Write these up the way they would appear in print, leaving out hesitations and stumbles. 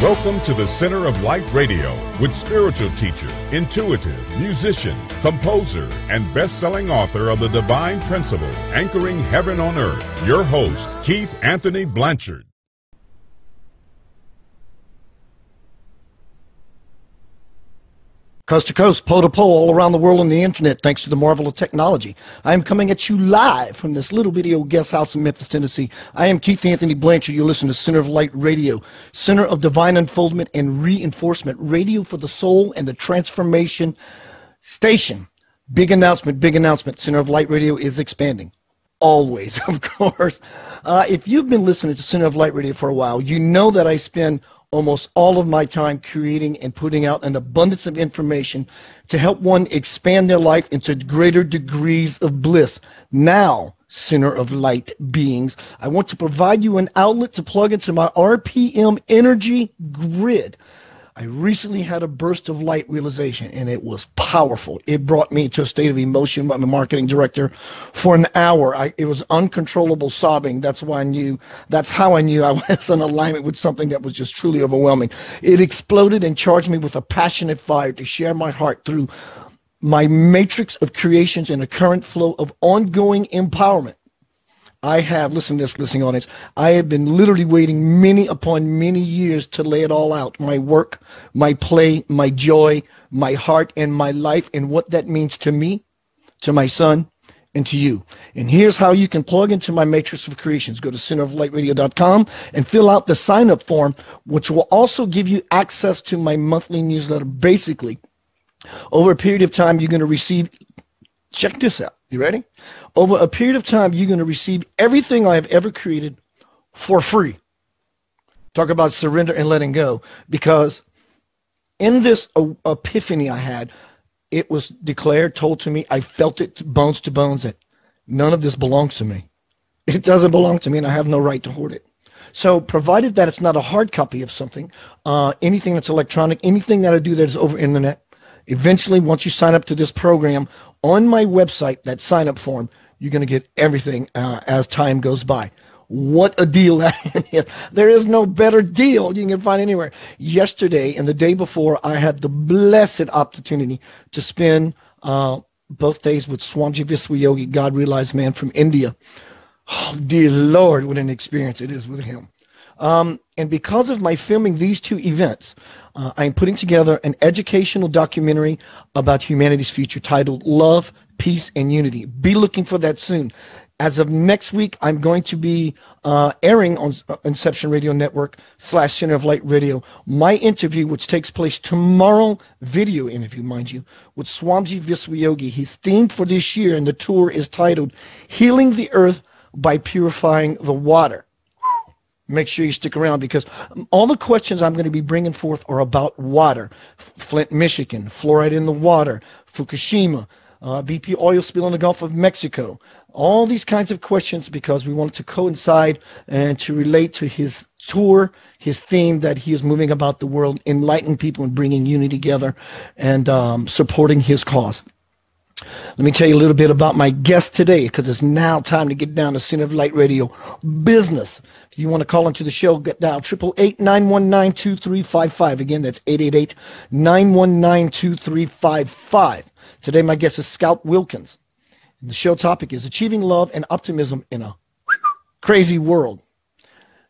Welcome to the Center of Light Radio with spiritual teacher, intuitive, musician, composer, and best-selling author of The Divine Principle, Anchoring Heaven on Earth, your host, Keith Anthony Blanchard. Coast to coast, pole to pole, all around the world on the internet, thanks to the marvel of technology. I am coming at you live from this little bitty old guest house in Memphis, Tennessee. I am Keith Anthony Blanchard. You're listening to Center of Light Radio, Center of Divine Unfoldment and Reinforcement, radio for the soul and the transformation station. Big announcement, big announcement. Center of Light Radio is expanding. Always, of course. If you've been listening to Center of Light Radio for a while, you know that I spend almost all of my time creating and putting out an abundance of information to help one expand their life into greater degrees of bliss. Now, Center of Light beings, I want to provide you an outlet to plug into my RPM energy grid. I recently had a burst of light realization, and it was powerful. It brought me to a state of emotion. I'm a marketing director for an hour. It was uncontrollable sobbing. That's how I knew I was in alignment with something that was just truly overwhelming. It exploded and charged me with a passionate fire to share my heart through my matrix of creations in a current flow of ongoing empowerment. I have, listen to this, listening audience, I have been literally waiting many upon many years to lay it all out. My work, my play, my joy, my heart, and my life, and what that means to me, to my son, and to you. And here's how you can plug into my matrix of creations. Go to centeroflightradio.com and fill out the sign-up form, which will also give you access to my monthly newsletter. Basically, over a period of time, you're going to receive, check this out. You ready? Over a period of time, you're going to receive everything I have ever created for free. Talk about surrender and letting go. Because in this epiphany I had, it was declared, told to me, I felt it bones to bones that none of this belongs to me. It doesn't belong to me, and I have no right to hoard it. So provided that it's not a hard copy of something, anything that's electronic, anything that I do that is over internet, eventually, once you sign up to this program, on my website, that sign-up form, you're going to get everything as time goes by. What a deal that is. There is no better deal you can find anywhere. Yesterday and the day before, I had the blessed opportunity to spend both days with Swamiji Viswayogi, God-realized man from India. Oh, dear Lord, what an experience it is with him. And because of my filming these two events, I'm putting together an educational documentary about humanity's future titled Love, Peace, and Unity. Be looking for that soon. As of next week, I'm going to be airing on Inception Radio Network / Center of Light Radio my interview, which takes place tomorrow, video interview, mind you, with Swamiji Viswayogi. His theme for this year and the tour is titled Healing the Earth by Purifying the Water. Make sure you stick around because all the questions I'm going to be bringing forth are about water. Flint, Michigan, fluoride in the water, Fukushima, BP oil spill in the Gulf of Mexico. All these kinds of questions because we want to coincide and to relate to his tour, his theme that he is moving about the world, enlightening people and bringing unity together and supporting his cause. Let me tell you a little bit about my guest today because it's now time to get down to Center of Light Radio business. If you want to call into the show, get down 888-919-2355. Again, that's 888-919-2355. Today, my guest is Scout Wilkins. And the show topic is Achieving Love and Optimism in a Crazy World.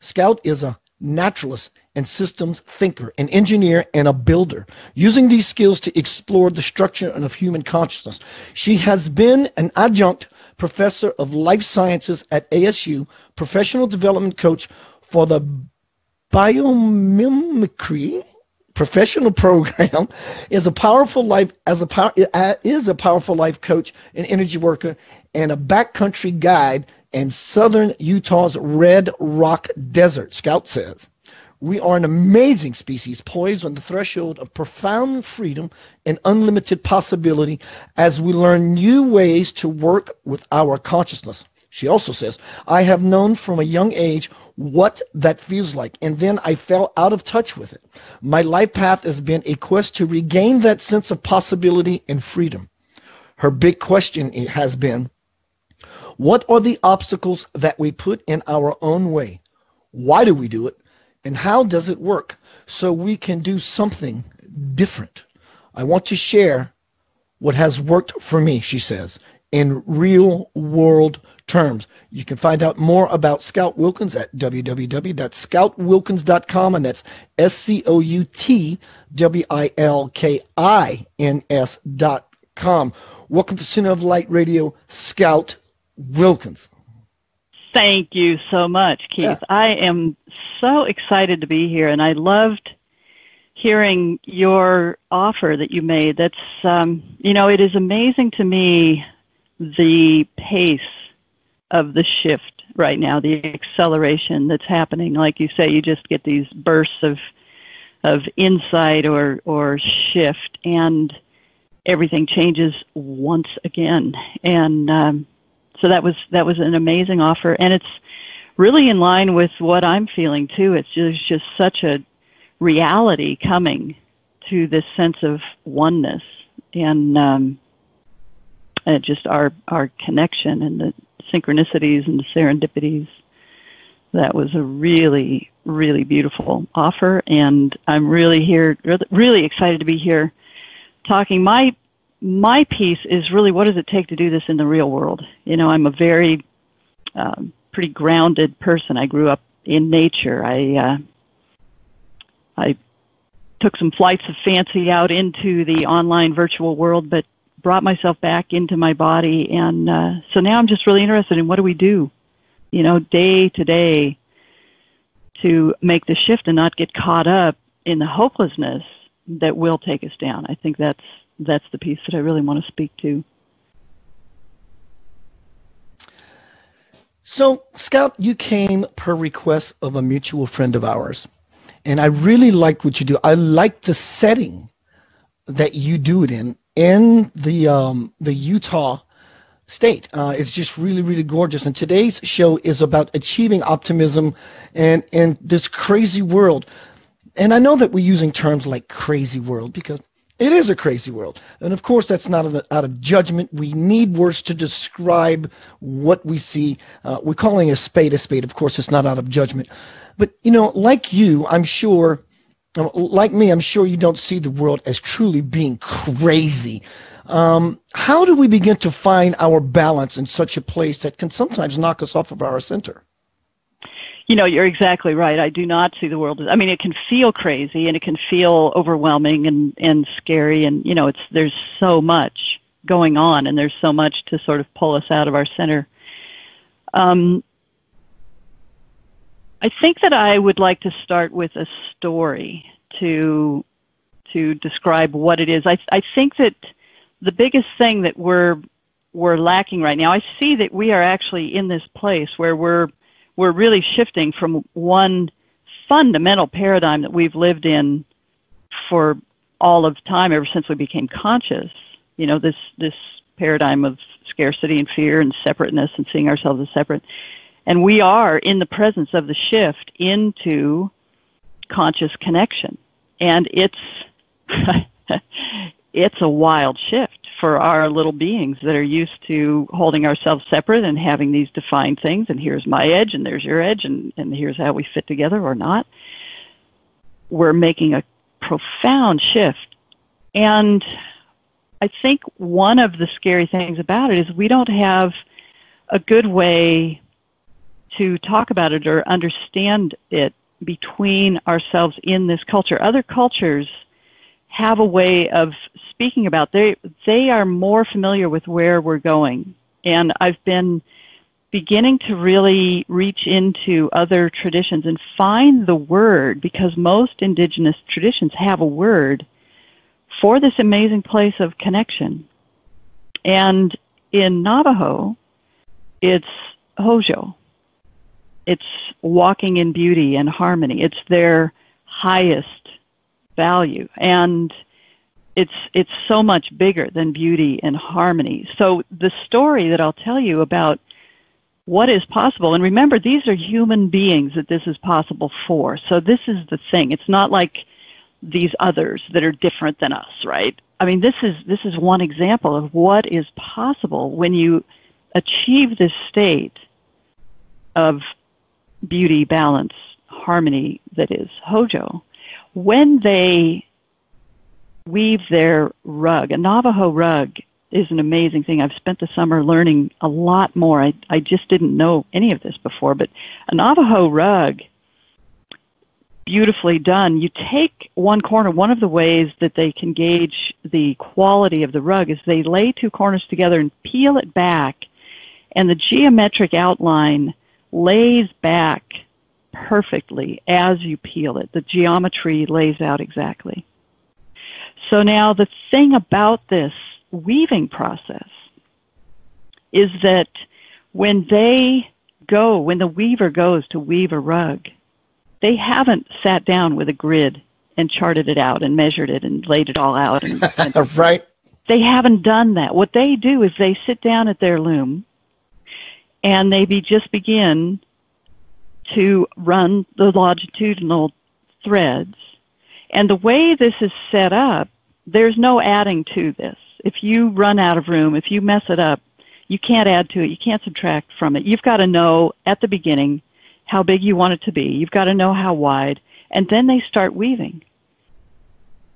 Scout is a naturalist and systems thinker, an engineer, and a builder, using these skills to explore the structure of human consciousness. She has been an adjunct professor of life sciences at ASU, professional development coach for the Biomimicry Professional Program, is a powerful life coach, an energy worker, and a backcountry guide in southern Utah's Red Rock Desert. Scout says, we are an amazing species poised on the threshold of profound freedom and unlimited possibility as we learn new ways to work with our consciousness. She also says, I have known from a young age what that feels like, and then I fell out of touch with it. My life path has been a quest to regain that sense of possibility and freedom. Her big question has been, what are the obstacles that we put in our own way? Why do we do it? And how does it work so we can do something different? I want to share what has worked for me, she says, in real world terms. You can find out more about Scout Wilkins at www.scoutwilkins.com, and that's SCOUTWILKINS.com. Welcome to Center of Light Radio, Scout Wilkins. Thank you so much, Keith. Yeah. I am so excited to be here, and I loved hearing your offer that you made. That's, it is amazing to me the pace of the shift right now, the acceleration that's happening. Like you say, you just get these bursts of insight or shift, and everything changes once again. And so that was an amazing offer, and it's really in line with what I'm feeling too. It's just such a reality coming to this sense of oneness, and just our connection and the synchronicities and the serendipities. That was a really, really beautiful offer, and I'm really excited to be here talking. My piece is really, what does it take to do this in the real world? I'm a very pretty grounded person. I grew up in nature. I took some flights of fancy out into the online virtual world, but brought myself back into my body. And so now I'm just really interested in what do we do, day to day to make the shift and not get caught up in the hopelessness that will take us down. I think that's the piece that I really want to speak to. So, Scout, you came per request of a mutual friend of ours. And I really like what you do. I like the setting that you do it in the Utah state. It's just really, really gorgeous. And today's show is about achieving optimism and this crazy world. And I know that we're using terms like crazy world because it is a crazy world. And of course, that's not out of judgment. We need words to describe what we see. We're calling a spade a spade. Of course, it's not out of judgment. But, like you, I'm sure, like me, I'm sure you don't see the world as truly being crazy. How do we begin to find our balance in such a place that can sometimes knock us off of our center? You're exactly right. I do not see the world as, it can feel crazy and it can feel overwhelming and scary. And, there's so much going on and there's so much to sort of pull us out of our center. I think that I would like to start with a story to describe what it is. I think that the biggest thing that we're lacking right now, I see that we are actually in this place where we're really shifting from one fundamental paradigm that we've lived in for all of time, ever since we became conscious. This paradigm of scarcity and fear and separateness and seeing ourselves as separate. And we are in the presence of the shift into conscious connection. And it's it's a wild shift for our little beings that are used to holding ourselves separate and having these defined things. And here's my edge, and there's your edge, and here's how we fit together or not. We're making a profound shift. And I think one of the scary things about it is we don't have a good way to talk about it or understand it between ourselves in this culture. Other cultures have a way of speaking about, they are more familiar with where we're going. And I've been beginning to really reach into other traditions and find the word, because most indigenous traditions have a word for this amazing place of connection. And in Navajo, it's Hojo. It's walking in beauty and harmony. It's their highest value. And it's so much bigger than beauty and harmony. So the story that I'll tell you about what is possible, and remember, these are human beings that this is possible for. So this is the thing. It's not like these others that are different than us, right? This is one example of what is possible when you achieve this state of beauty, balance, harmony that is Hojo. When they weave their rug, a Navajo rug is an amazing thing. I've spent the summer learning a lot more. I just didn't know any of this before, but a Navajo rug, beautifully done. You take one corner. One of the ways that they can gauge the quality of the rug is they lay two corners together and peel it back, and the geometric outline lays back perfectly as you peel it. The geometry lays out exactly. So now the thing about this weaving process is that when the weaver goes to weave a rug, they haven't sat down with a grid and charted it out and measured it and laid it all out. And right. They haven't done that. What they do is they sit down at their loom and they just begin to run the longitudinal threads. And the way this is set up, there's no adding to this. If you run out of room, if you mess it up, you can't add to it. You can't subtract from it. You've got to know at the beginning how big you want it to be. You've got to know how wide. And then they start weaving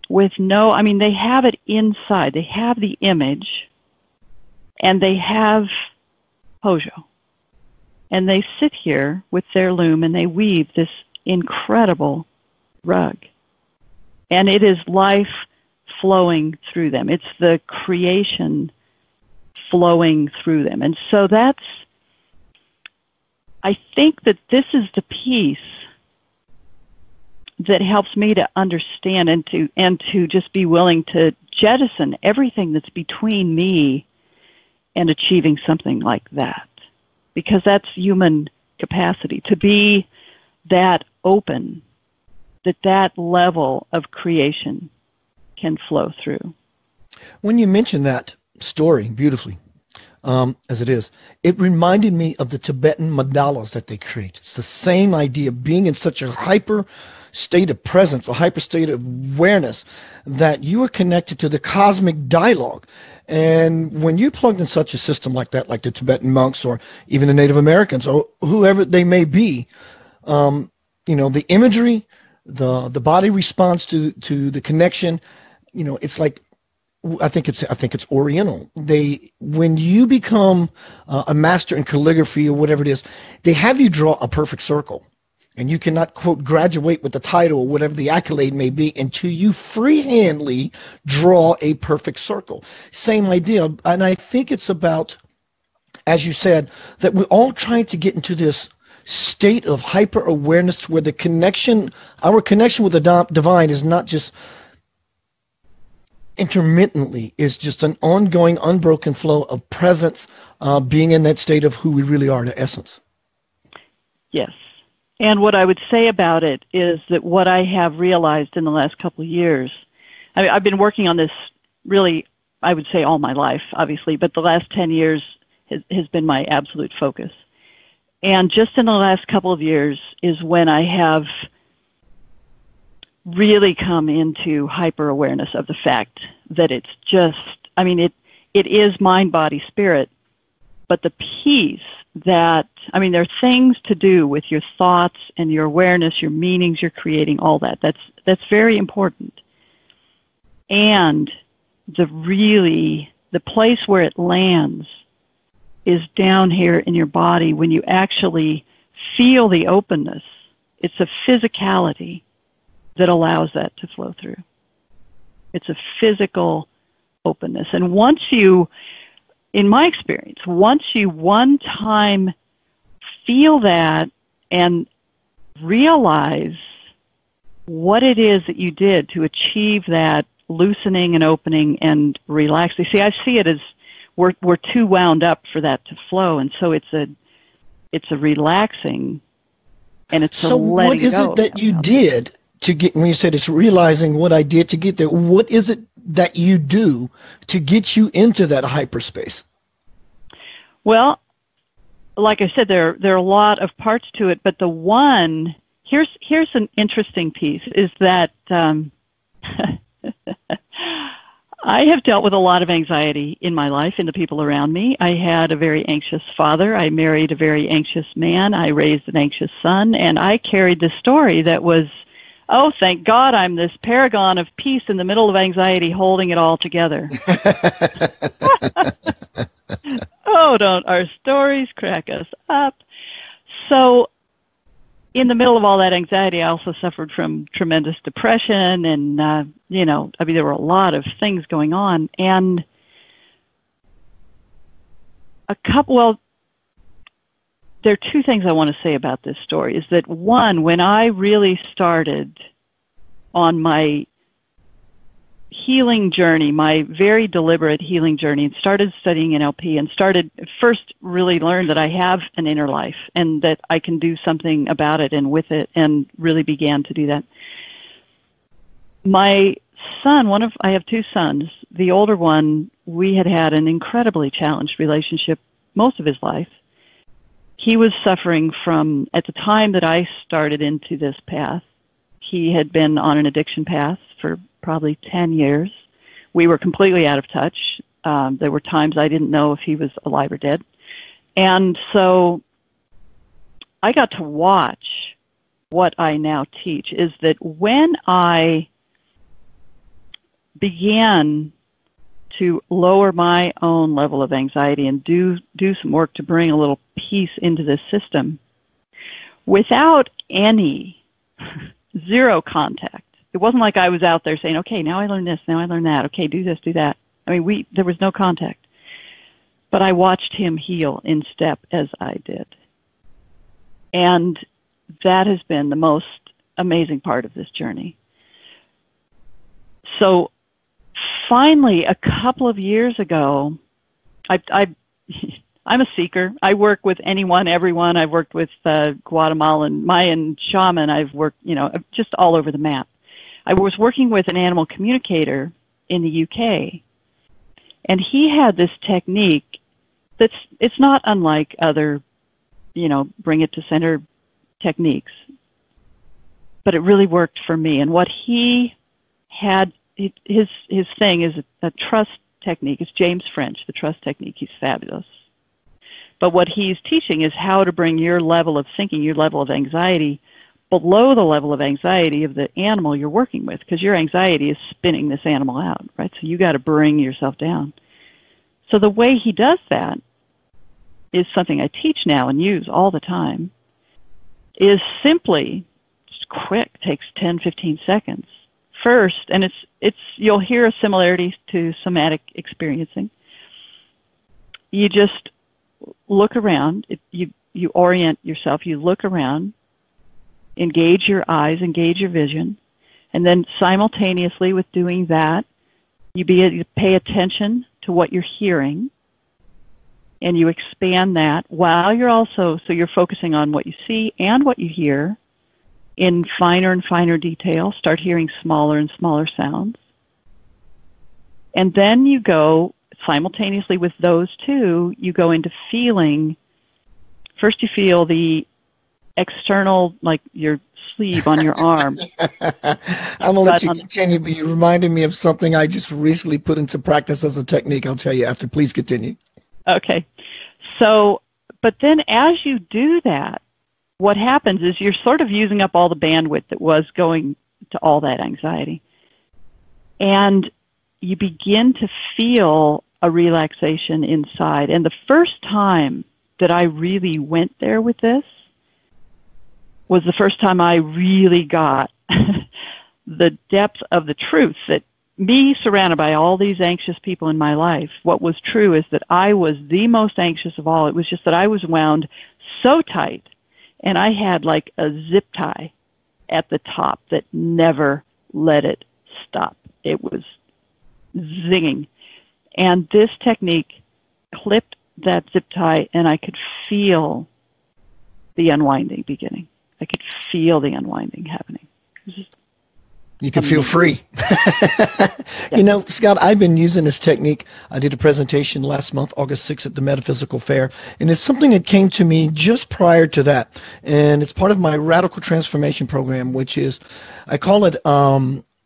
with they have it inside. They have the image, and they have Hojo. And they sit here with their loom, and they weave this incredible rug. And it is life flowing through them. It's the creation flowing through them. And so I think that this is the piece that helps me to understand and to just be willing to jettison everything that's between me and achieving something like that. Because that's human capacity, to be that open, that level of creation can flow through. When you mention that story beautifully, as it is, it reminded me of the Tibetan mandalas that they create. It's the same idea of being in such a hyper state of presence, a hyper state of awareness, that you are connected to the cosmic dialogue. And when you're plugged in such a system like that, like the Tibetan monks or even the Native Americans or whoever they may be, the imagery, the body response to the connection, it's like, I think it's Oriental. When you become a master in calligraphy or whatever it is, they have you draw a perfect circle. And you cannot, quote, graduate with the title or whatever the accolade may be until you freehandly draw a perfect circle. Same idea. And I think it's about, as you said, that we're all trying to get into this state of hyper awareness where our connection with the divine is not just intermittently, is just an ongoing, unbroken flow of presence, being in that state of who we really are, the essence. Yes. And what I would say about it is that what I have realized in the last couple of years, I've been working on this really, I would say all my life, obviously, but the last 10 years has been my absolute focus. And just in the last couple of years is when I have really come into hyper awareness of the fact that it's just, it is mind, body, spirit, but the piece that, there are things to do with your thoughts and your awareness, your meanings you're creating, all that. That's very important. And the place where it lands is down here in your body when you actually feel the openness. It's a physicality that allows that to flow through. It's a physical openness. And in my experience, once you one time feel that and realize what it is that you did to achieve that loosening and opening and relaxing. See, I see it as we're too wound up for that to flow, and so it's a relaxing, and it's a letting go. So what is it that you did to get, when you said it's realizing what I did to get there, what is it that you do to get you into that hyperspace? Well, like I said, there are a lot of parts to it, but here's an interesting piece, is that I have dealt with a lot of anxiety in my life and the people around me. I had a very anxious father. I married a very anxious man. I raised an anxious son. And I carried this story that was, oh, thank God I'm this paragon of peace in the middle of anxiety holding it all together. Oh, don't our stories crack us up. So in the middle of all that anxiety, I also suffered from tremendous depression and, there were a lot of things going on. And there are two things I want to say about this story. Is that one, when I really started on my healing journey, my very deliberate healing journey, and started studying NLP and first really learned that I have an inner life and that I can do something about it and with it, and really began to do that. My son, I have two sons. The older one, we had an incredibly challenged relationship most of his life. He was suffering from, at the time that I started into this path, he had been on an addiction path for probably 10 years. We were completely out of touch. There were times I didn't know if he was alive or dead. And so I got to watch what I now teach, is that when I began to lower my own level of anxiety and do some work to bring a little peace into this system without any zero contact. It wasn't like I was out there saying, okay, now I learned this, now I learned that, okay, do this, do that. I mean, there was no contact. But I watched him heal in step as I did. And that has been the most amazing part of this journey. So finally, a couple of years ago, I'm a seeker. I work with anyone, everyone. I've worked with Guatemalan, Mayan shaman. I've worked, just all over the map. I was working with an animal communicator in the UK, and he had this technique it's not unlike other, bring it to center techniques, but it really worked for me. And what he had, his thing is a trust technique. It's James French, the trust technique. He's fabulous. But what he's teaching is how to bring your level of thinking, your level of anxiety, below the level of anxiety of the animal you're working with, because your anxiety is spinning this animal out, right? So you got to bring yourself down. So the way he does that is something I teach now and use all the time, is simply, just quick, takes 10, 15 seconds. First, and it's you'll hear a similarity to somatic experiencing. You just look around, you orient yourself, you look around, engage your eyes, engage your vision, and then simultaneously with doing that, you pay attention to what you're hearing, and you expand that while so you're focusing on what you see and what you hear in finer and finer detail. Start hearing smaller and smaller sounds. And then you go, simultaneously with those two, you go into feeling. First you feel the external, like your sleeve on your arm. I'm going to let you continue, but you reminded me of something I just recently put into practice as a technique. I'll tell you after. Please continue. Okay. So, but then as you do that, what happens is you're sort of using up all the bandwidth that was going to all that anxiety. And you begin to feel a relaxation inside. And the first time that I really went there with this was the first time I really got the depth of the truth that me surrounded by all these anxious people in my life, what was true is that I was the most anxious of all. It was just that I was wound so tight, and I had like a zip tie at the top that never let it stop. It was zinging. And this technique clipped that zip tie, and I could feel the unwinding beginning. I could feel the unwinding happening. You can feel free. Scott, I've been using this technique. I did a presentation last month, August 6th, at the Metaphysical Fair, and it's something that came to me just prior to that. And it's part of my Radical Transformation Program, which is, I call it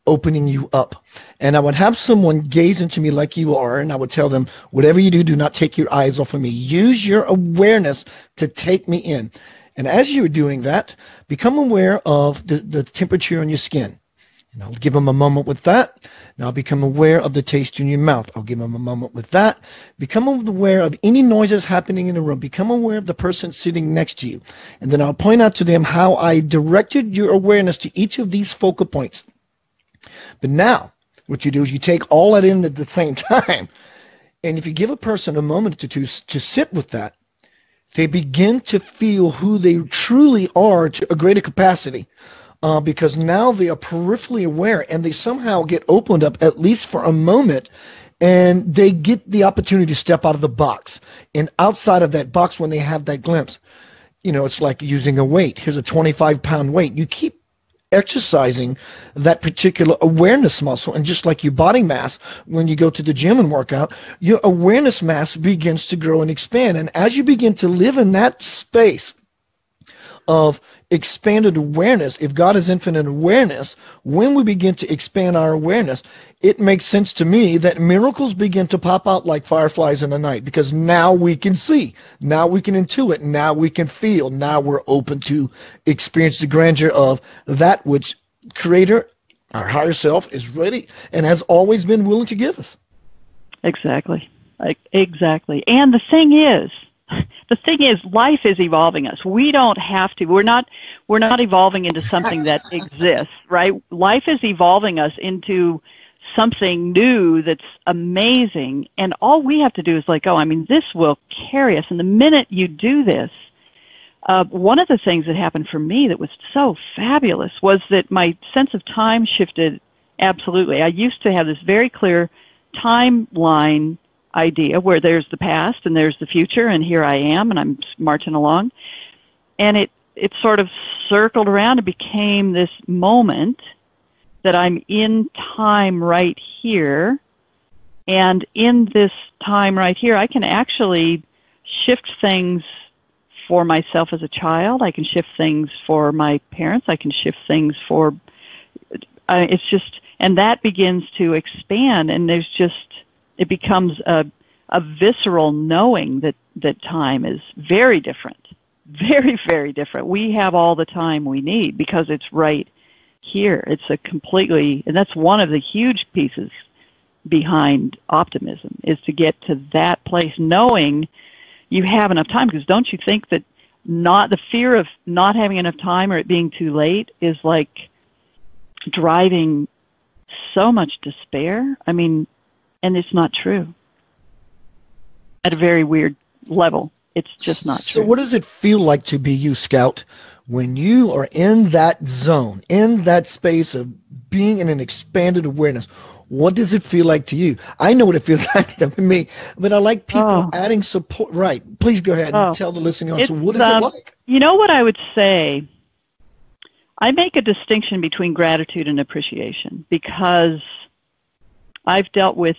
opening you up. And I would have someone gaze into me like you are, and I would tell them, whatever you do, do not take your eyes off of me. Use your awareness to take me in. And as you're doing that, become aware of the temperature on your skin. And I'll give them a moment with that. Now become aware of the taste in your mouth. I'll give them a moment with that. Become aware of any noises happening in the room. Become aware of the person sitting next to you. And then I'll point out to them how I directed your awareness to each of these focal points. But now, what you do is you take all that in at the same time. And if you give a person a moment to sit with that, they begin to feel who they truly are to a greater capacity. Because now they are peripherally aware, and they somehow get opened up, at least for a moment, and they get the opportunity to step out of the box. And outside of that box, when they have that glimpse, it's like using a weight. Here's a 25-pound weight. You keep exercising that particular awareness muscle, and just like your body mass, when you go to the gym and work out, your awareness mass begins to grow and expand. And as you begin to live in that space of expanded awareness, if God is infinite awareness, when we begin to expand our awareness, it makes sense to me that miracles begin to pop out like fireflies in the night, because now we can see, now we can intuit, now we can feel, now we're open to experience the grandeur of that which Creator, our higher self, is ready and has always been willing to give us. Exactly. Exactly. And the thing is, life is evolving us. We don't have to. We're not evolving into something that exists, right? Life is evolving us into something new that's amazing, and all we have to do is this will carry us. And the minute you do this, one of the things that happened for me that was so fabulous was that my sense of time shifted absolutely. I used to have this very clear timeline idea where there's the past and there's the future, and here I am and I'm marching along, and it sort of circled around and became this moment that I'm in time right here, and in this time right here I can actually shift things for myself as a child. I can shift things for my parents. I can shift things for and that begins to expand, and it becomes a visceral knowing that time is very different, very, very different. We have all the time we need because it's right here. It's and that's one of the huge pieces behind optimism, is to get to that place knowing you have enough time. Because don't you think that the fear of not having enough time or it being too late is like driving so much despair? I mean, and it's not true. At a very weird level, it's just not true. So what does it feel like to be you, Scout, when you are in that zone, in that space of being in an expanded awareness? What does it feel like to you? I know what it feels like to me, but I like people adding support. Right. Please go ahead and tell the listening audience, what is it like? You know what I would say? I make a distinction between gratitude and appreciation, because I've dealt with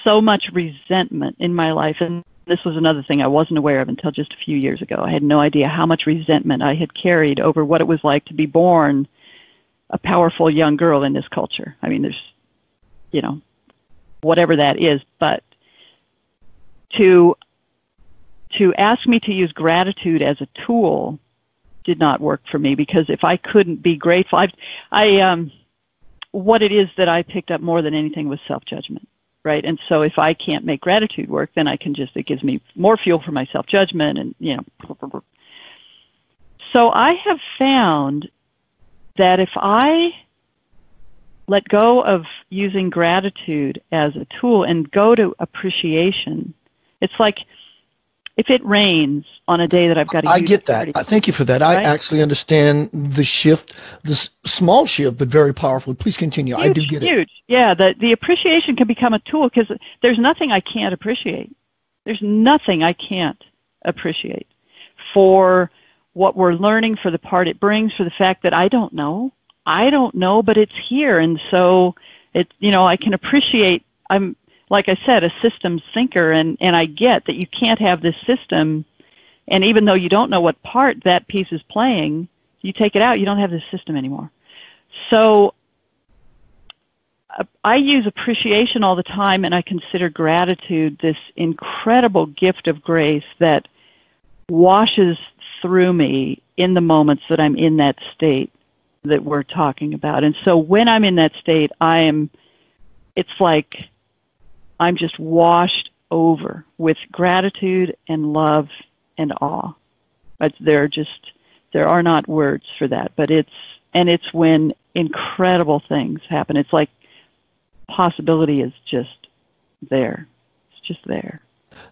so much resentment in my life, and this was another thing I wasn't aware of until just a few years ago. I had no idea how much resentment I had carried over what it was like to be born a powerful young girl in this culture. I mean, there's, whatever that is, but to ask me to use gratitude as a tool did not work for me, because if I couldn't be grateful, what it is that I picked up more than anything was self-judgment. Right. And so if I can't make gratitude work, then it gives me more fuel for my self-judgment, and, So I have found that if I let go of using gratitude as a tool and go to appreciation, it's like if it rains on a day that I've got a huge get that. party, Thank you for that. Right? I actually understand the shift, this small shift, but very powerful. Please continue. Huge, I do get it. Huge. Yeah, the appreciation can become a tool, because there's nothing I can't appreciate. There's nothing I can't appreciate for what we're learning, for the part it brings, for the fact that I don't know, but it's here. And so I can appreciate, I'm, like I said, a systems thinker, and I get that you can't have this system, and even though you don't know what part that piece is playing, you take it out, you don't have this system anymore. So I use appreciation all the time, and I consider gratitude this incredible gift of grace that washes through me in the moments that I'm in that state that we're talking about. And so when I'm in that state, it's like I'm just washed over with gratitude and love and awe. But there are not words for that, but it's when incredible things happen. It's like possibility is just there. It's just there.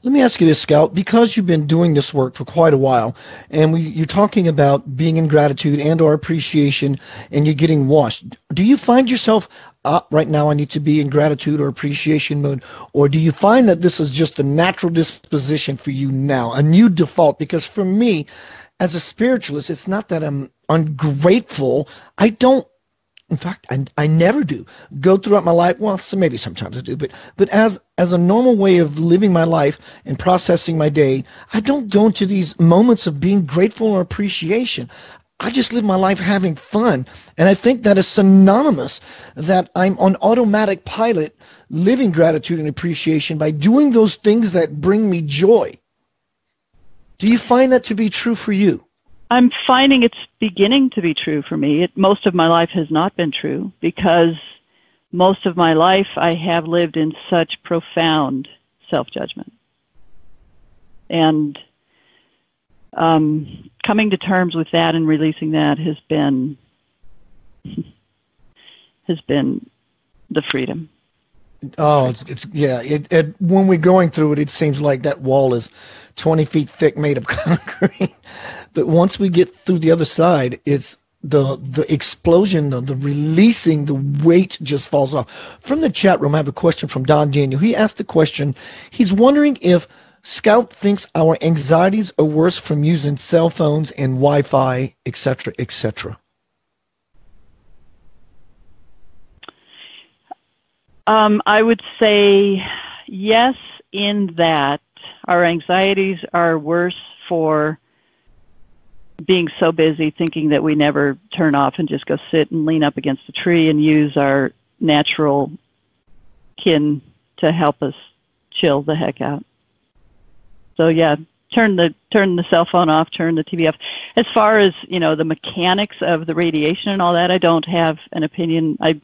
Let me ask you this, Scout, because you've been doing this work for quite a while, and you're talking about being in gratitude and or appreciation, and you're getting washed. Do you find yourself, right now I need to be in gratitude or appreciation mode, or do you find that this is just a natural disposition for you now, a new default? Because for me, as a spiritualist, it's not that I'm ungrateful. I don't. In fact, I never do go throughout my life. Well, so maybe sometimes I do, but as a normal way of living my life and processing my day, I don't go into these moments of being grateful or appreciation. I just live my life having fun, and I think that is synonymous that I'm on automatic pilot, living gratitude and appreciation by doing those things that bring me joy. Do you find that to be true for you? I'm finding it's beginning to be true for me. Most of my life has not been true because most of my life I have lived in such profound self-judgment. And coming to terms with that and releasing that has been the freedom. Oh, when we're going through it, it seems like that wall is 20 feet thick, made of concrete. But once we get through the other side, it's the explosion, the releasing, the weight just falls off. From the chat room, I have a question from Don Daniel. He asked the question, he's wondering if Scout thinks our anxieties are worse from using cell phones and Wi-Fi, etc., etc. I would say yes, in that our anxieties are worse for being so busy thinking that we never turn off and just go sit and lean up against a tree and use our natural kin to help us chill the heck out. So yeah, turn the cell phone off, turn the TV off. As far as, the mechanics of the radiation and all that, I don't have an opinion. I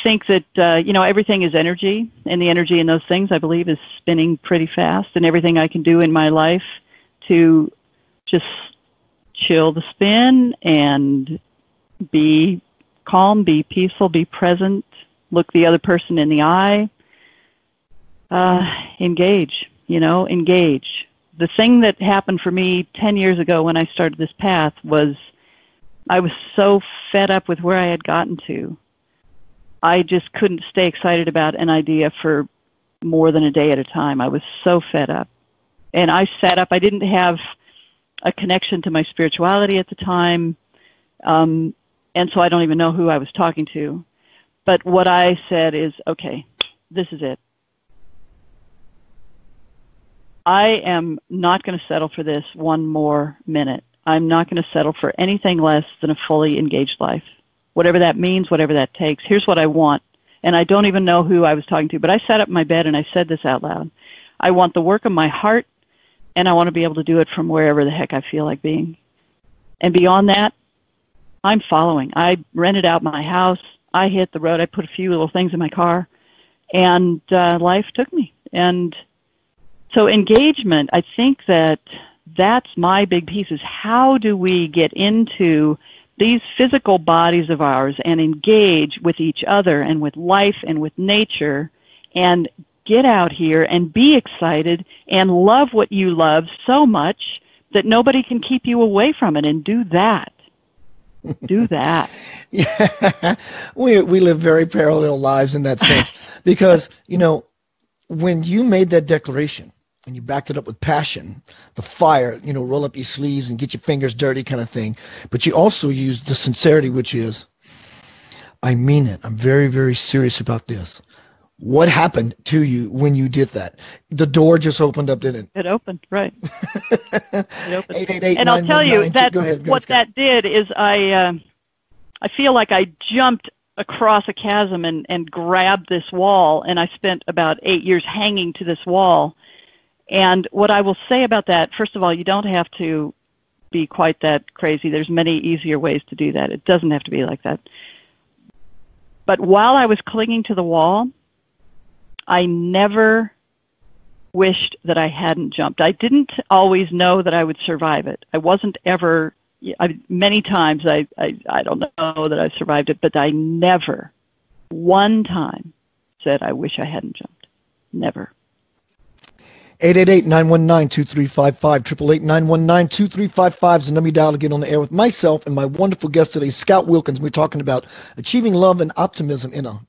think that, everything is energy, and the energy in those things, I believe, is spinning pretty fast, and everything I can do in my life to just chill the spin and be calm, be peaceful, be present, look the other person in the eye, engage. The thing that happened for me 10 years ago when I started this path was I was so fed up with where I had gotten to. I just couldn't stay excited about an idea for more than a day at a time. I was so fed up. And I sat up. I didn't have a connection to my spirituality at the time, and so I don't even know who I was talking to. But what I said is, okay, this is it. I am not going to settle for this one more minute. I'm not going to settle for anything less than a fully engaged life. Whatever that means, whatever that takes. Here's what I want. And I don't even know who I was talking to, but I sat up in my bed and I said this out loud. I want the work of my heart, and I want to be able to do it from wherever the heck I feel like being. And beyond that, I'm following. I rented out my house. I hit the road. I put a few little things in my car, and life took me. And so engagement, I think that's my big piece, is how do we get into these physical bodies of ours and engage with each other and with life and with nature and get out here and be excited and love what you love so much that nobody can keep you away from it, and do that. Do that. Yeah, we live very parallel lives in that sense because, when you made that declaration and you backed it up with passion, the fire, roll up your sleeves and get your fingers dirty kind of thing, but you also used the sincerity, which is, I mean it. I'm very, very serious about this. What happened to you when you did that? The door just opened up, didn't it? It opened, right. It opened. 888 and I'll tell you that go ahead, what that did is I feel like I jumped across a chasm and grabbed this wall, and I spent about 8 years hanging to this wall. And what I will say about that, first of all, you don't have to be quite that crazy. There's many easier ways to do that. It doesn't have to be like that. But while I was clinging to the wall, I never wished that I hadn't jumped. I didn't always know that I would survive it. I wasn't ever, many times I don't know that I survived it, but I never, one time, said I wish I hadn't jumped. Never. 888-919-2355, 888-919-2355 is the number you dial to get on the air with myself and my wonderful guest today, Scout Wilkins. We're talking about achieving love and optimism in a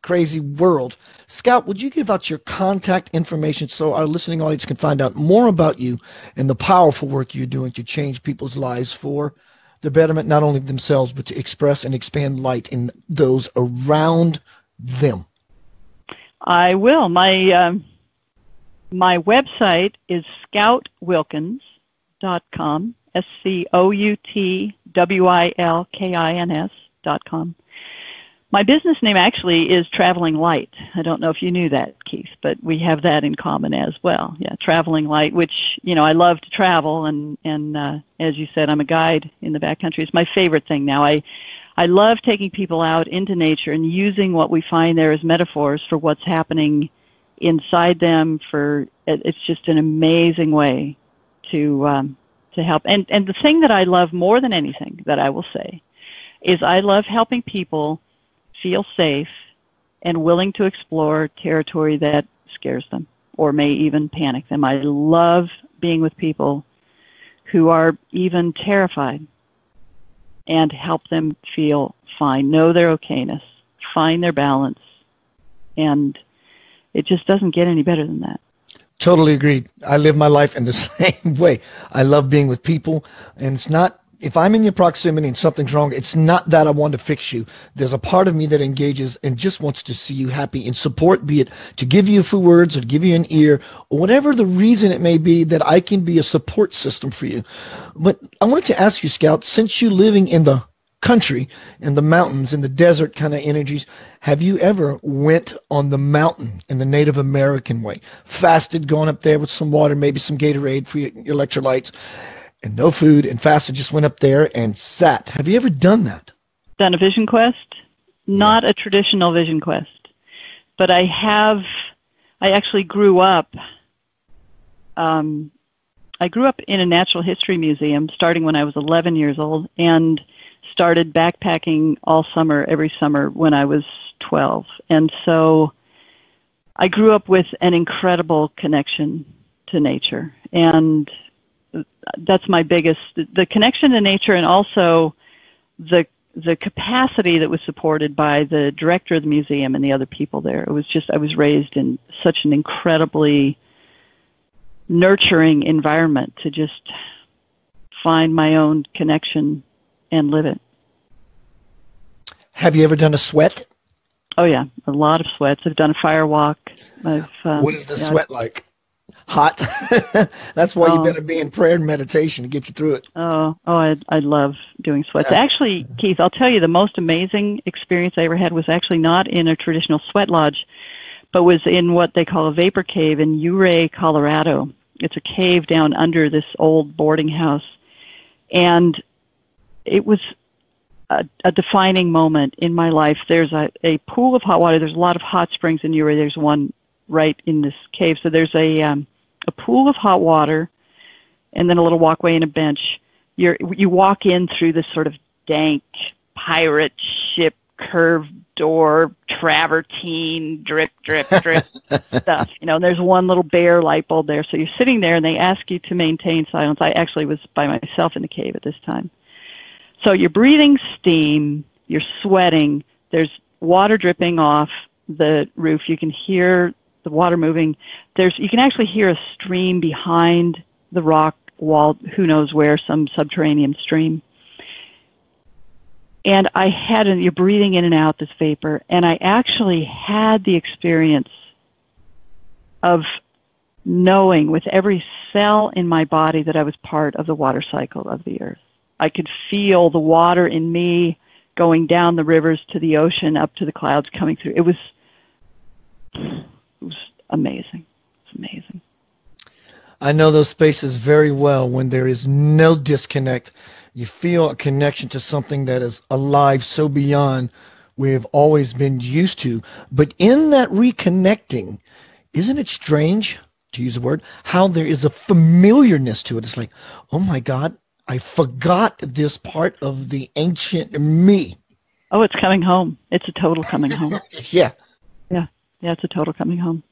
crazy world. Scout, would you give out your contact information so our listening audience can find out more about you and the powerful work you're doing to change people's lives for the betterment not only of themselves, but to express and expand light in those around them? I will. My website is scoutwilkins.com, SCOUTWILKINS.com. My business name actually is Traveling Light. I don't know if you knew that, Keith, but we have that in common as well. Yeah, Traveling Light, which, I love to travel, and as you said, I'm a guide in the backcountry. It's my favorite thing now. I love taking people out into nature and using what we find there as metaphors for what's happening inside them. It's just an amazing way to help. And the thing that I love more than anything, that I will say, is I love helping people feel safe and willing to explore territory that scares them or may even panic them. I love being with people who are even terrified and help them feel fine, know their okayness, find their balance, and it just doesn't get any better than that. Totally agreed. I live my life in the same way. I love being with people, and it's not, if I'm in your proximity and something's wrong, it's not that I want to fix you. There's a part of me that engages and just wants to see you happy and support, be it to give you a few words or to give you an ear or whatever the reason it may be, that I can be a support system for you. But I wanted to ask you, Scout, since you living in the country, in the mountains, in the desert kind of energies, have you ever went on the mountain in the Native American way, fasted, gone up there with some water, maybe some Gatorade for your electrolytes, and no food, and fasted, just went up there and sat? Have you ever done that? Done a vision quest? Not a traditional vision quest, but I actually grew up, I grew up in a natural history museum starting when I was 11 years old, and started backpacking all summer, every summer when I was 12. And so I grew up with an incredible connection to nature. And that's my biggest, the connection to nature, and also the capacity that was supported by the director of the museum and the other people there. It was just, I was raised in such an incredibly nurturing environment to just find my own connection and live it. Have you ever done a sweat? Oh yeah, a lot of sweats. I've done a fire walk. What is the sweat like? Hot? That's why you better be in prayer and meditation to get you through it. I love doing sweats. Yeah. Actually, Keith, I'll tell you, the most amazing experience I ever had was actually not in a traditional sweat lodge, but was in what they call a vapor cave in Ouray, Colorado. It's a cave down under this old boarding house. And it was a defining moment in my life. There's a pool of hot water. There's a lot of hot springs in Ouray. There's one right in this cave. So there's a pool of hot water, and then a little walkway and a bench. You walk in through this sort of dank pirate ship curved door, travertine, drip, drip, drip stuff. There's one little bare light bulb there. So you're sitting there, and they ask you to maintain silence. I actually was by myself in the cave at this time. So you're breathing steam, you're sweating, there's water dripping off the roof. You can hear the water moving. You can actually hear a stream behind the rock wall, who knows where, some subterranean stream. And you're breathing in and out this vapor, and I actually had the experience of knowing with every cell in my body that I was part of the water cycle of the earth. I could feel the water in me going down the rivers to the ocean, up to the clouds, coming through. It was amazing. It's amazing. I know those spaces very well when there is no disconnect. You feel a connection to something that is alive so beyond we've always been used to. But in that reconnecting, isn't it strange, to use a word, how there is a familiarness to it? It's like, oh my God, I forgot this part of the ancient me. Oh, it's coming home. It's a total coming home. Yeah. Yeah, it's a total coming home.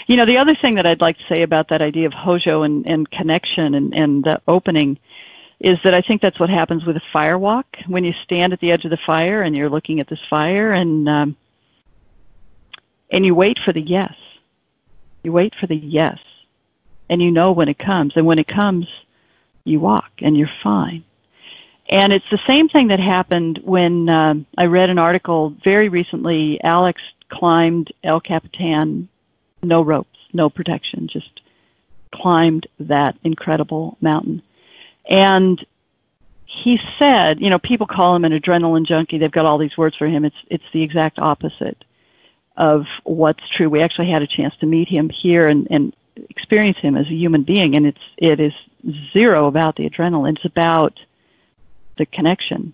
You know, the other thing that I'd like to say about that idea of Hojo and connection and opening is that I think that's what happens with a fire walk. When you stand at the edge of the fire and you're looking at this fire and you wait for the yes. You wait for the yes. And you know when it comes. And when it comes, you walk and you're fine. And it's the same thing that happened when I read an article very recently. Alex climbed El Capitan, no ropes, no protection, just climbed that incredible mountain. And he said, you know, people call him an adrenaline junkie. They've got all these words for him. It's the exact opposite of what's true. We actually had a chance to meet him here and experience him as a human being, and it is zero about the adrenaline. It's about the connection.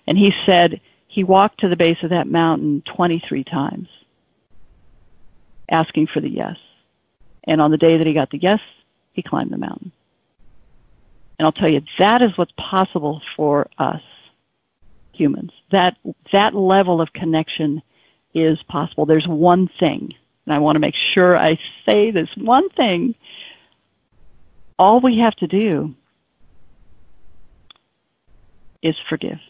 And he said he walked to the base of that mountain 23 times asking for the yes. And on the day that he got the yes, he climbed the mountain. And I'll tell you, that is what's possible for us humans. That level of connection is possible. There's one thing, and I want to make sure I say this one thing. All we have to do is forgive.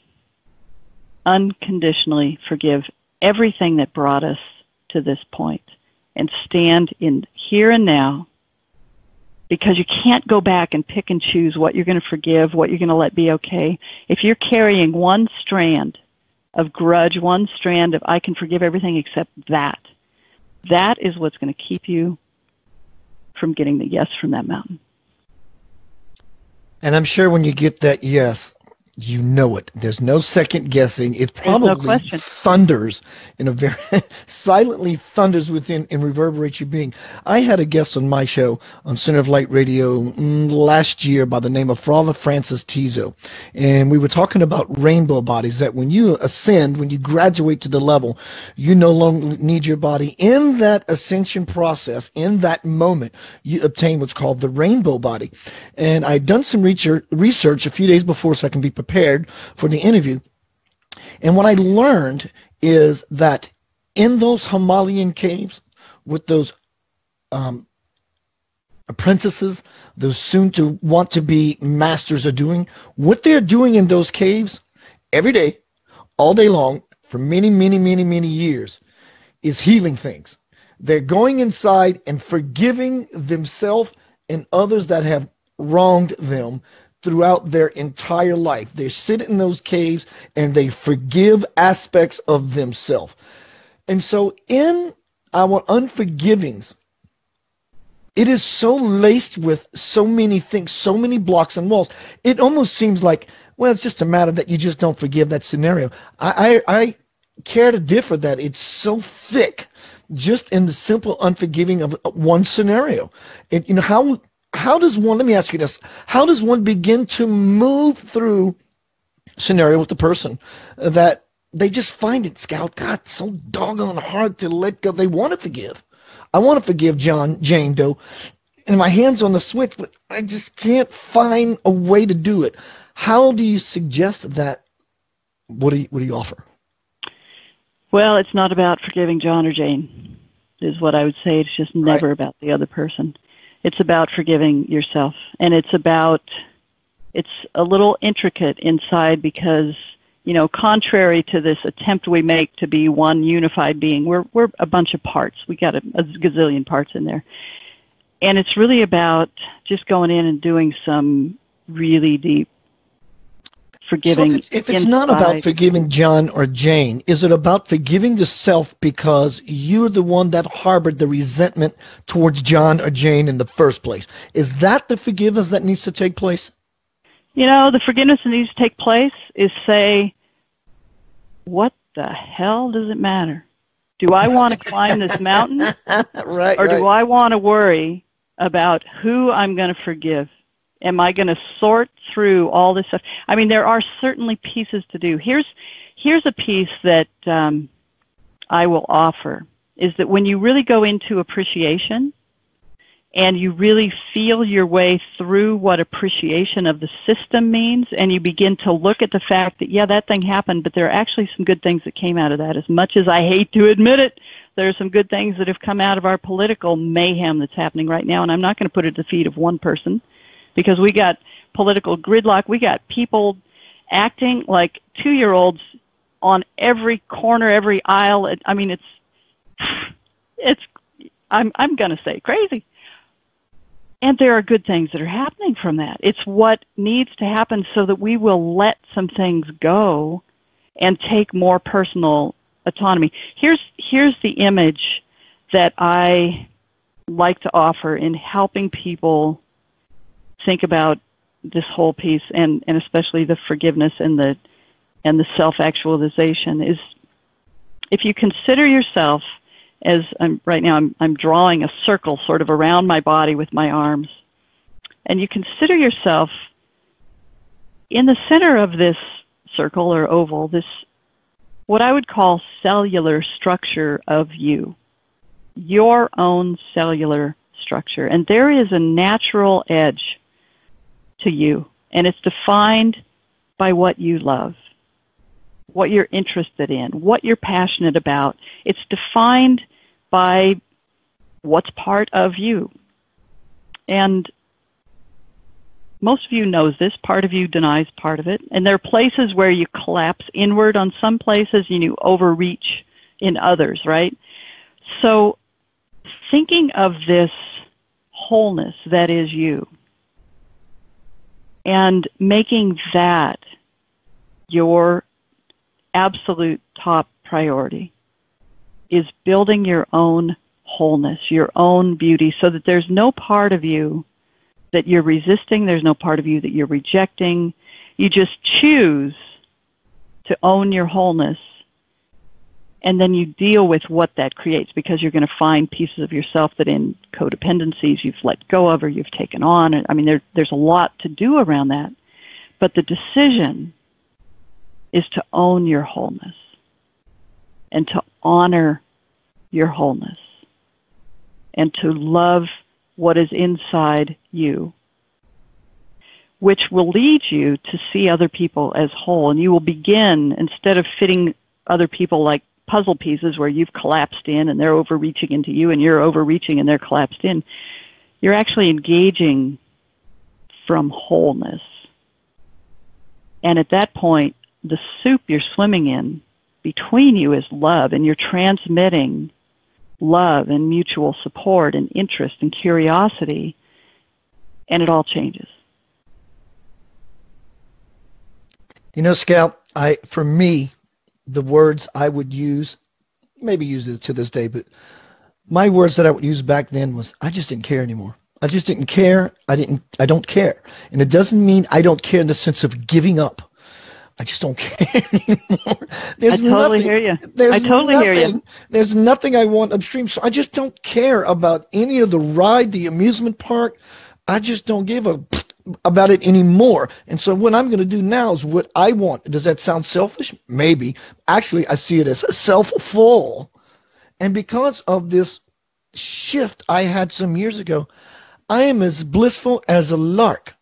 Unconditionally forgive everything that brought us to this point and stand in here and now, because you can't go back and pick and choose what you're going to forgive, what you're going to let be okay. If you're carrying one strand of grudge, one strand of I can forgive everything except that is what's going to keep you from getting the yes from that mountain. And I'm sure when you get that yes, you know it. There's no second guessing. It probably thunders in a very silently thunders within and reverberates your being. I had a guest on my show on Center of Light Radio last year by the name of Father Francis Tizo, and we were talking about rainbow bodies. That when you ascend, when you graduate to the level, you no longer need your body. In that ascension process, in that moment, you obtain what's called the rainbow body. And I'd done some research a few days before, so I can be prepared for the interview. And what I learned is that in those Himalayan caves with those apprentices, those soon to want to be masters are doing, what they're doing in those caves every day, all day long, for many, many, many, many years, is healing things. They're going inside and forgiving themselves and others that have wronged them throughout their entire life. They sit in those caves and they forgive aspects of themselves. And so in our unforgivings, it is so laced with so many things, so many blocks and walls. It almost seems like, well, it's just a matter that you just don't forgive that scenario. I care to differ that it's so thick just in the simple unforgiving of one scenario. And you know, how does one, let me ask you this, how does one begin to move through scenario with the person that they just find it, Scout, God, so doggone hard to let go. They want to forgive. I want to forgive Jane Doe, and my hand's on the switch, but I just can't find a way to do it. How do you suggest that? What do you offer? Well, it's not about forgiving John or Jane, is what I would say. It's just never about the other person. It's about forgiving yourself, and it's a little intricate inside because, you know, contrary to this attempt we make to be one unified being, we're a bunch of parts. We got a gazillion parts in there, and it's really about just going in and doing some really deep forgiving. So if it's not about forgiving John or Jane, is it about forgiving the self because you're the one that harbored the resentment towards John or Jane in the first place? Is that the forgiveness that needs to take place? You know, the forgiveness that needs to take place is say, what the hell does it matter? Do I want to climb this mountain? Right, or right. do I want to worry about who I'm going to forgive? Am I going to sort through all this stuff? I mean, there are certainly pieces to do. Here's a piece that I will offer, is that when you really go into appreciation and you really feel your way through what appreciation of the system means, and you begin to look at the fact that, yeah, that thing happened, but there are actually some good things that came out of that. As much as I hate to admit it, there are some good things that have come out of our political mayhem that's happening right now, and I'm not going to put it at the feet of one person, because we got political gridlock. We got people acting like 2-year-olds on every corner, every aisle. I mean, I'm going to say crazy. And there are good things that are happening from that. It's what needs to happen so that we will let some things go and take more personal autonomy. Here's the image that I like to offer in helping people think about this whole piece, and especially the forgiveness and the self-actualization, is if you consider yourself as right now I'm drawing a circle sort of around my body with my arms, and you consider yourself in the center of this circle or oval, this what I would call cellular structure of you, your own cellular structure. And there is a natural edge to you, and it's defined by what you love, what you're interested in, what you're passionate about. It's defined by what's part of you. And most of you knows this. Part of you denies part of it. And there are places where you collapse inward on some places and you overreach in others, right? So thinking of this wholeness that is you and making that your absolute top priority is building your own wholeness, your own beauty, so that there's no part of you that you're resisting, there's no part of you that you're rejecting. You just choose to own your wholeness, and then you deal with what that creates, because you're going to find pieces of yourself that in codependencies you've let go of or you've taken on. I mean, there's a lot to do around that. But the decision is to own your wholeness and to honor your wholeness and to love what is inside you, which will lead you to see other people as whole. And you will begin, instead of fitting other people like puzzle pieces where you've collapsed in and they're overreaching into you and you're overreaching and they're collapsed in, you're actually engaging from wholeness. And at that point, the soup you're swimming in between you is love, and you're transmitting love and mutual support and interest and curiosity, and it all changes. You know, Scout, for me, the words I would use, maybe use it to this day, but my words that I would use back then was, I just didn't care anymore. I just didn't care. I don't care. And it doesn't mean I don't care in the sense of giving up. I just don't care anymore. I totally hear you. There's nothing I want upstream. So I just don't care about any of the ride, the amusement park. I just don't give about it anymore. And so what I'm going to do now is what I want. Does that sound selfish? Maybe. Actually, I see it as self-full. And because of this shift I had some years ago, I am as blissful as a lark.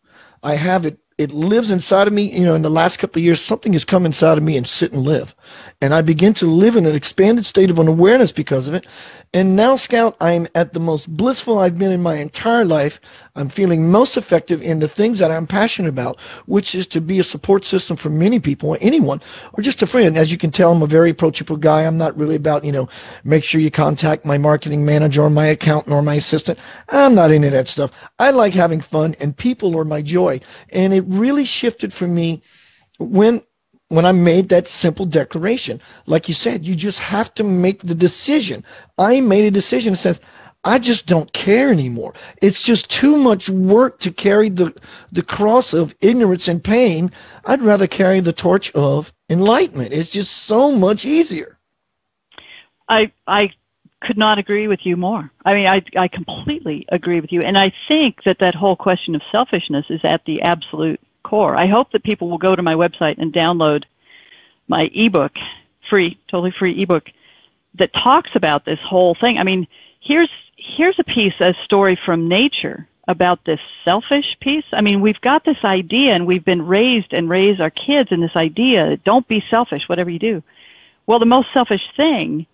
I have it. It lives inside of me. You know, in the last couple of years, something has come inside of me and sit and live. And I begin to live in an expanded state of unawareness because of it. And now, Scout, I'm at the most blissful I've been in my entire life. I'm feeling most effective in the things that I'm passionate about, which is to be a support system for many people, anyone, or just a friend. As you can tell, I'm a very approachable guy. I'm not really about, make sure you contact my marketing manager or my accountant or my assistant. I'm not into that stuff. I like having fun, and people are my joy. And it really shifted for me when I made that simple declaration. Like you said, you just have to make the decision. I made a decision that says, I just don't care anymore. It's just too much work to carry the cross of ignorance and pain. I'd rather carry the torch of enlightenment. It's just so much easier. I could not agree with you more. I mean, I completely agree with you. And I think that whole question of selfishness is at the absolute core. I hope that people will go to my website and download my ebook, totally free ebook, that talks about this whole thing. I mean, here's a story from nature about this selfish piece. I mean, we've got this idea, and we've been raised our kids in this idea, don't be selfish, whatever you do. Well, the most selfish thing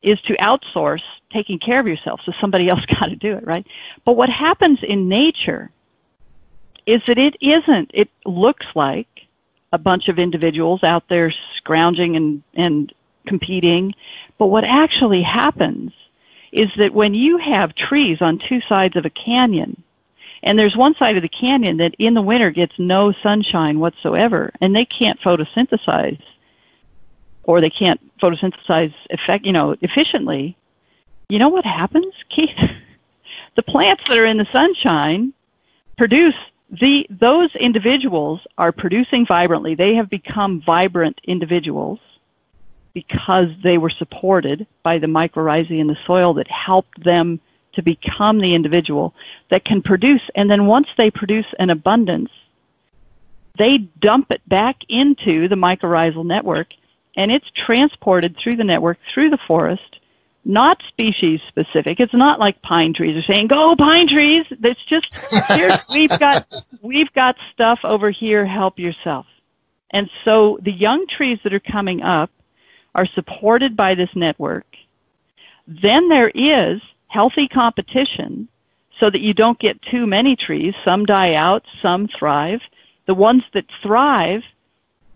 is to outsource taking care of yourself, so somebody else got to do it, right? But what happens in nature is that it looks like a bunch of individuals out there scrounging and competing, but what actually happens is that when you have trees on two sides of a canyon, and there's one side of the canyon that in the winter gets no sunshine whatsoever, and they can't photosynthesize, or they can't photosynthesize efficiently, you know what happens, Keith? The plants that are in the sunshine produce, those individuals are producing vibrantly. They have become vibrant individuals because they were supported by the mycorrhizae in the soil that helped them to become the individual that can produce. And then once they produce an abundance, they dump it back into the mycorrhizal network, and it's transported through the network, through the forest, not species specific. It's not like pine trees are saying, go pine trees. It's just, here, we've got stuff over here, help yourself. And so the young trees that are coming up are supported by this network. Then there is healthy competition so that you don't get too many trees. Some die out, some thrive. The ones that thrive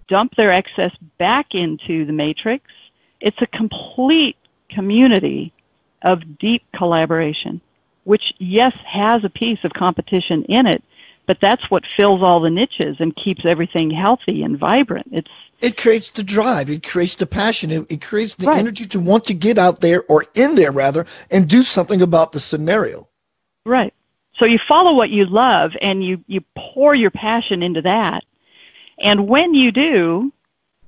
dump their excess back into the matrix. It's a complete community of deep collaboration, which, yes, has a piece of competition in it, but that's what fills all the niches and keeps everything healthy and vibrant. It creates the drive. It creates the passion. It creates the right. energy to want to get out there, or in there rather, and do something about the scenario. Right. So you follow what you love, and you pour your passion into that. And when you do,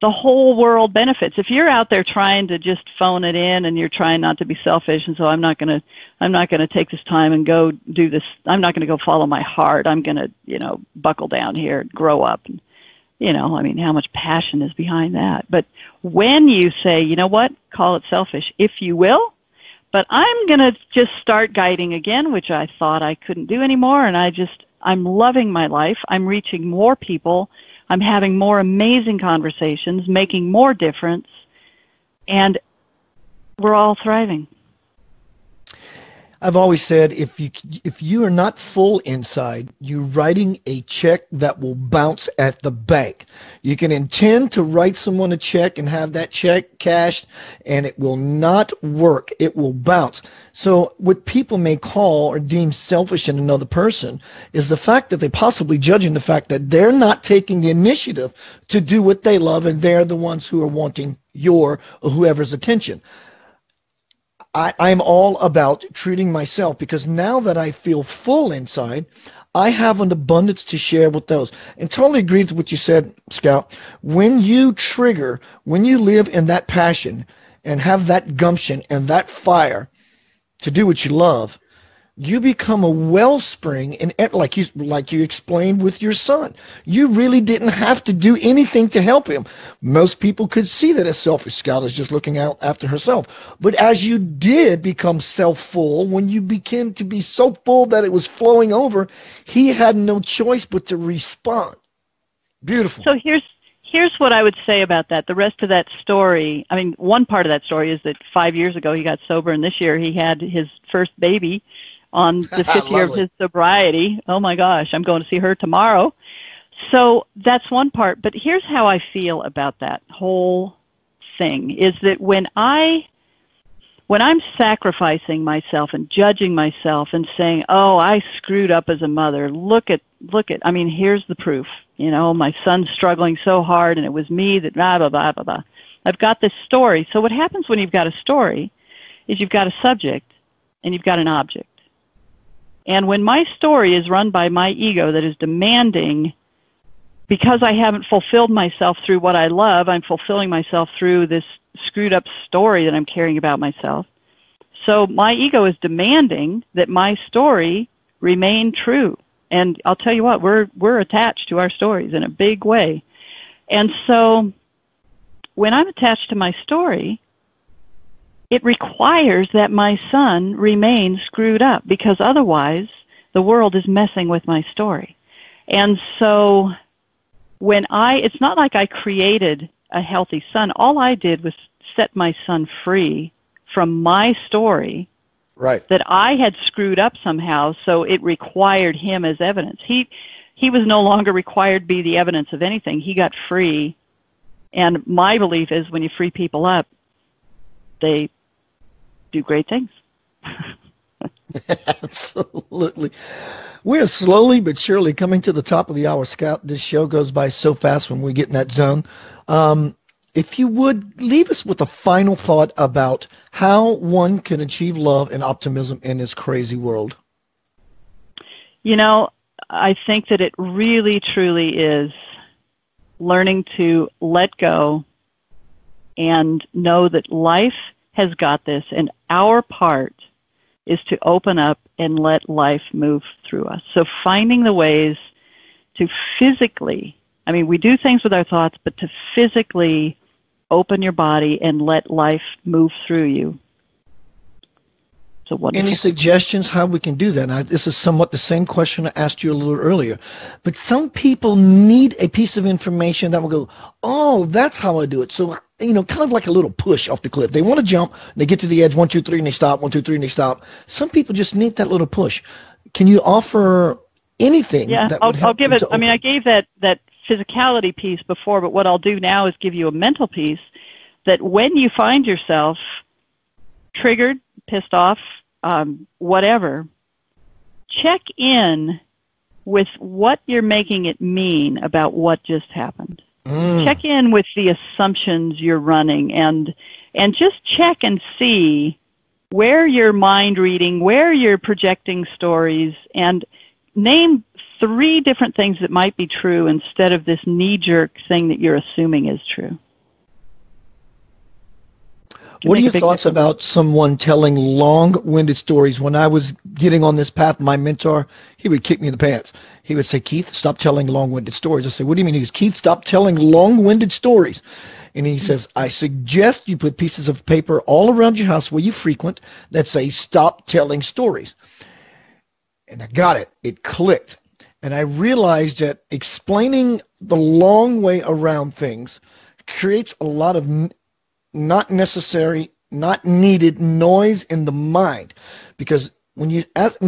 the whole world benefits. If you're out there trying to just phone it in, and you're trying not to be selfish, and so I'm not going to take this time and go do this. I'm not going to go follow my heart. I'm going to, buckle down here and grow up. And, how much passion is behind that? But when you say, you know what, call it selfish, if you will, but I'm going to just start guiding again, which I thought I couldn't do anymore. And I'm loving my life. I'm reaching more people. I'm having more amazing conversations, making more difference, and we're all thriving. I've always said, if you are not full inside, you're writing a check that will bounce at the bank. You can intend to write someone a check and have that check cashed, and it will not work. It will bounce. So what people may call or deem selfish in another person is the fact that they possibly judging the fact that they're not taking the initiative to do what they love, and they're the ones who are wanting your or whoever's attention. I'm all about treating myself, because now that I feel full inside, I have an abundance to share with those. And totally agree with what you said, Scout. When you live in that passion and have that gumption and that fire to do what you love, you become a wellspring, and like you explained with your son, you really didn't have to do anything to help him. Most people could see that as selfish. Scout is just looking out after herself. But as you did become self-full, when you began to be so full that it was flowing over, he had no choice but to respond. Beautiful. So here's what I would say about that. The rest of that story, one part of that story is that 5 years ago he got sober, and this year he had his first baby on the 5th year of his sobriety. Oh my gosh, I'm going to see her tomorrow. So that's one part. But here's how I feel about that whole thing, is that when I'm sacrificing myself and judging myself and saying, oh, I screwed up as a mother, look at, here's the proof. My son's struggling so hard, and it was me that blah, blah, blah, blah, blah. I've got this story. So what happens when you've got a story is you've got a subject, and you've got an object. And when my story is run by my ego that is demanding, because I haven't fulfilled myself through what I love, I'm fulfilling myself through this screwed up story that I'm carrying about myself. So my ego is demanding that my story remain true. And I'll tell you what, we're attached to our stories in a big way. And so when I'm attached to my story, it requires that my son remain screwed up, because otherwise the world is messing with my story. And so it's not like I created a healthy son. All I did was set my son free from my story, right, that I had screwed up somehow, so it required him as evidence. He was no longer required to be the evidence of anything. He got free. And my belief is when you free people up, they do great things. Absolutely. We are slowly but surely coming to the top of the hour, Scout. This show goes by so fast when we get in that zone. If you would, leave us with a final thought about how one can achieve love and optimism in this crazy world. You know, I think that it really, truly is learning to let go and know that life has got this, and our part is to open up and let life move through us. So finding the ways to physically, we do things with our thoughts, but to physically open your body and let life move through you. Any suggestions how we can do that? Now, this is somewhat the same question I asked you a little earlier, but some people need a piece of information that will go, oh, that's how I do it. So, kind of like a little push off the cliff. They want to jump, they get to the edge, 1, 2, 3, and they stop, 1, 2, 3, and they stop. Some people just need that little push. Can you offer anything? Yeah, that would help I'll give it. open? I gave that physicality piece before, but what I'll do now is give you a mental piece that when you find yourself triggered, pissed off, whatever, check in with what you're making it mean about what just happened. Check in with the assumptions you're running, and just check and see where you're mind reading, where you're projecting stories, and name 3 different things that might be true instead of this knee-jerk thing that you're assuming is true. What are your thoughts about someone telling long-winded stories? When I was getting on this path, my mentor, he would kick me in the pants. He would say, Keith, stop telling long-winded stories. I say, what do you mean? He goes, Keith, stop telling long-winded stories. And he says, I suggest you put pieces of paper all around your house where you frequent that say, stop telling stories. And I got it. It clicked. And I realized that explaining the long way around things creates a lot of not necessary, not needed noise in the mind. Because when you ask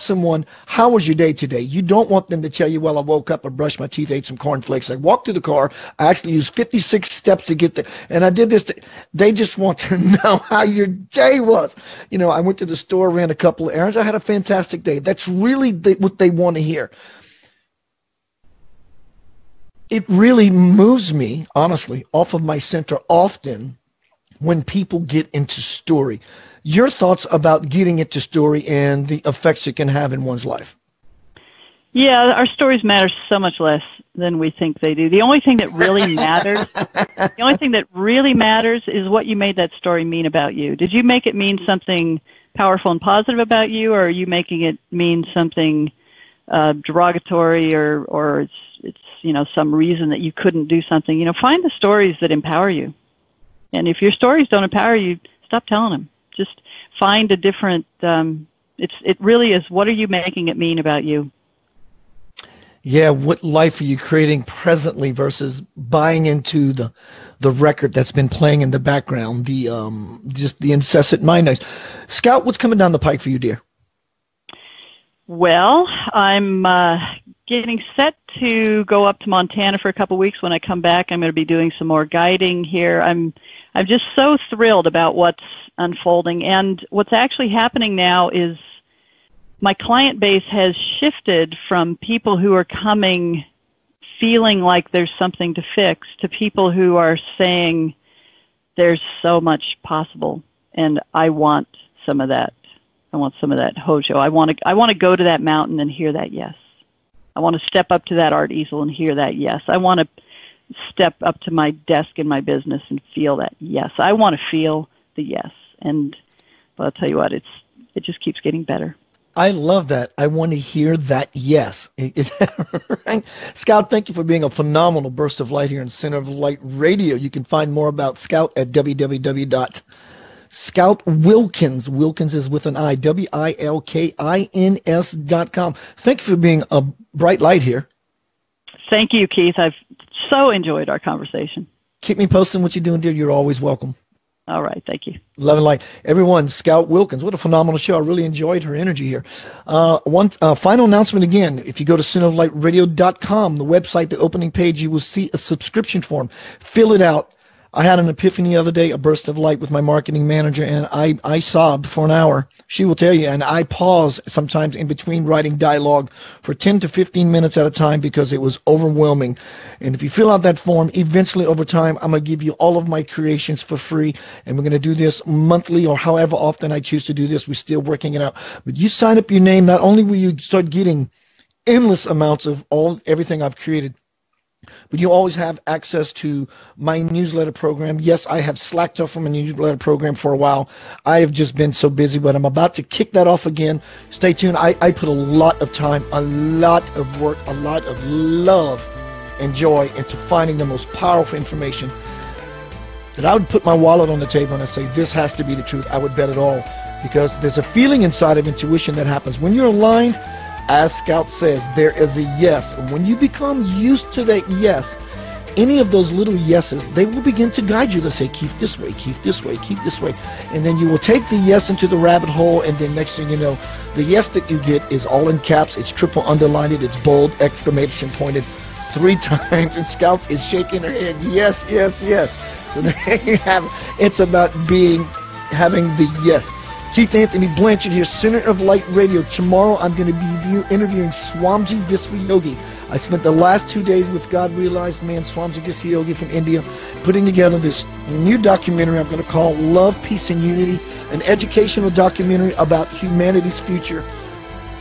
someone, how was your day today? You don't want them to tell you, well, I woke up, I brushed my teeth, ate some cornflakes, I walked to the car, I actually used 56 steps to get there, and I did this. They just want to know how your day was. I went to the store, ran a couple of errands, I had a fantastic day. That's really what they want to hear. It really moves me, honestly, off of my center often when people get into story. Your thoughts about getting into story and the effects it can have in one's life? Yeah, our stories matter so much less than we think they do. The only thing that really matters, is what you made that story mean about you. Did you make it mean something powerful and positive about you, or are you making it mean something derogatory, or it's some reason that you couldn't do something? Find the stories that empower you. And if your stories don't empower you, stop telling them. Just find a different, it really is, what are you making it mean about you? Yeah, what life are you creating presently versus buying into the record that's been playing in the background, just the incessant mind noise. Scout, what's coming down the pike for you, dear? Well, I'm getting set to go up to Montana for a couple weeks. When I come back, I'm going to be doing some more guiding here. I'm just so thrilled about what's unfolding. And what's actually happening now is my client base has shifted from people who are coming feeling like there's something to fix to people who are saying there's so much possible and I want some of that. I want some of that Hojo. I want to go to that mountain and hear that yes. I want to step up to that art easel and hear that yes. I want to step up to my desk in my business and feel that yes. I want to feel the yes. And but I'll tell you what, it just keeps getting better. I love that. I want to hear that yes. Right? Scout, thank you for being a phenomenal burst of light here in Center of Light Radio. You can find more about Scout at www.scoutwilkins. Wilkins is with an I, WILKINS.com. Thank you for being a bright light here. Thank you, Keith. I've so enjoyed our conversation. Keep me posting what you're doing, dear. You're always welcome. All right. Thank you. Love and light. Everyone, Scout Wilkins. What a phenomenal show. I really enjoyed her energy here. One final announcement again. If you go to centeroflightradio.com, the website, the opening page, you will see a subscription form. Fill it out. I had an epiphany the other day, a burst of light with my marketing manager, and I sobbed for an hour. She will tell you, and I pause sometimes in between writing dialogue for 10 to 15 minutes at a time because it was overwhelming. And if you fill out that form, eventually over time, I'm going to give you all of my creations for free, and we're going to do this monthly or however often I choose to do this. We're still working it out. But you sign up your name, not only will you start getting endless amounts of everything I've created, but you always have access to my newsletter program. Yes, I have slacked off from my newsletter program for a while. I have just been so busy, but I'm about to kick that off again. Stay tuned. I put a lot of time, a lot of work, a lot of love and joy into finding the most powerful information that I would put my wallet on the table and I say, this has to be the truth. I would bet it all, because there's a feeling inside of intuition that happens. When you're aligned, as Scout says, there is a yes. And when you become used to that yes, any of those little yeses, they will begin to guide you. They'll say, Keith, this way, Keith, this way, Keith, this way. And then you will take the yes into the rabbit hole, and then next thing you know, the yes that you get is all in caps, it's triple underlined, it's bold, exclamation pointed 3 times, and Scout is shaking her head, yes, yes, yes. So there you have it. It's about having the yes. Keith Anthony Blanchard here, Center of Light Radio. Tomorrow I'm going to be interviewing Swamji Viswayogi. I spent the last 2 days with God Realized Man, Swamji Viswayogi from India, putting together this new documentary I'm going to call Love, Peace, and Unity, an educational documentary about humanity's future.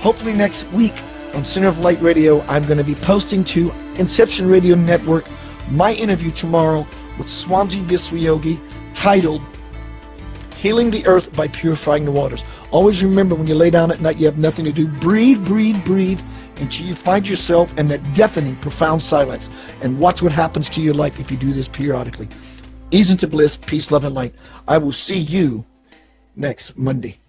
Hopefully next week on Center of Light Radio, I'm going to be posting to Inception Radio Network my interview tomorrow with Swamji Viswayogi, titled Healing the Earth by Purifying the Waters. Always remember, when you lay down at night, you have nothing to do. Breathe, breathe, breathe until you find yourself in that deafening, profound silence. And watch what happens to your life if you do this periodically. Ease into bliss, peace, love, and light. I will see you next Monday.